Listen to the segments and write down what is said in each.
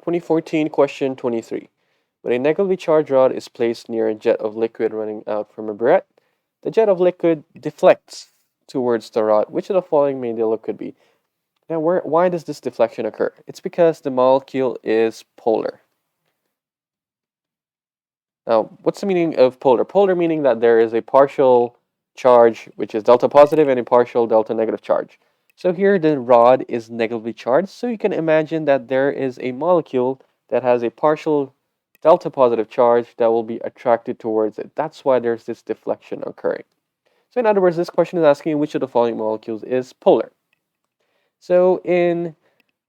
2014 question 23. When a negatively charged rod is placed near a jet of liquid running out from a burette, the jet of liquid deflects towards the rod. Which of the following may the liquid be? Now, why does this deflection occur? It's because the molecule is polar. Now, what's the meaning of polar? Polar meaning that there is a partial charge, which is delta positive, and a partial delta negative charge. So here the rod is negatively charged, so you can imagine that there is a molecule that has a partial delta positive charge that will be attracted towards it. That's why there's this deflection occurring. So in other words, this question is asking which of the following molecules is polar. So in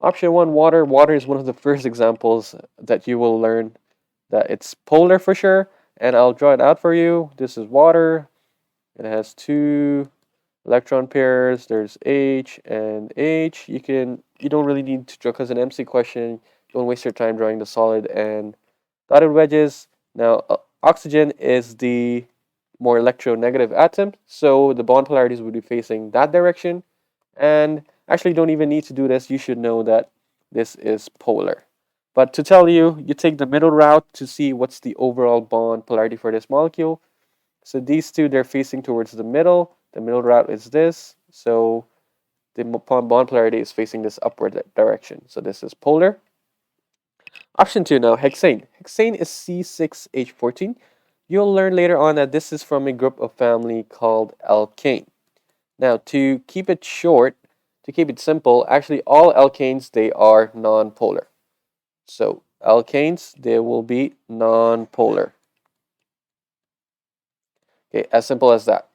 option 1, water. Water is one of the first examples that you will learn that it's polar for sure, and I'll draw it out for you. This is water. It has two electron pairs. There's H and H. You don't really need to draw because an MC question. Don't waste your time drawing the solid and dotted wedges. Now, oxygen is the more electronegative atom, so the bond polarities would be facing that direction. And actually, you don't even need to do this. You should know that this is polar. But to tell you, you take the middle route to see what's the overall bond polarity for this molecule. So these two, they're facing towards the middle. The middle route is this. So the bond polarity is facing this upward direction. So this is polar. Option 2 now, hexane. Hexane is C6H14. You'll learn later on that this is from a group of family called alkane. Now, to keep it short, to keep it simple, actually all alkanes, they are non-polar. So alkanes, they will be non-polar. Okay, as simple as that.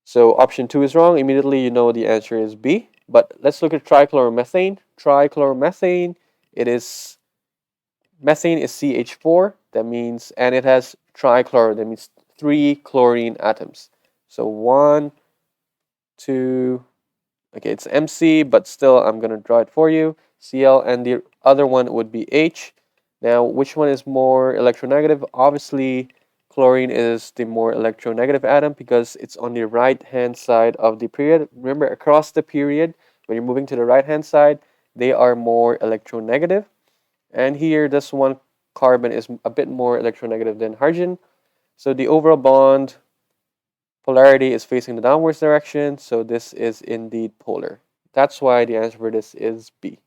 So option 2 is wrong. Immediately you know the answer is B. But let's look at trichloromethane. Trichloromethane, methane is CH4. That means, and it has trichlor. That means 3 chlorine atoms. So 1, 2, okay, it's MC, but still I'm going to draw it for you. Cl, and the other one would be H. Now, which one is more electronegative? Obviously, chlorine is the more electronegative atom because it's on the right-hand side of the period. Remember, across the period, when you're moving to the right-hand side, they are more electronegative. And here, this one carbon is a bit more electronegative than hydrogen. So the overall bond polarity is facing the downwards direction, so this is indeed polar. That's why the answer for this is B.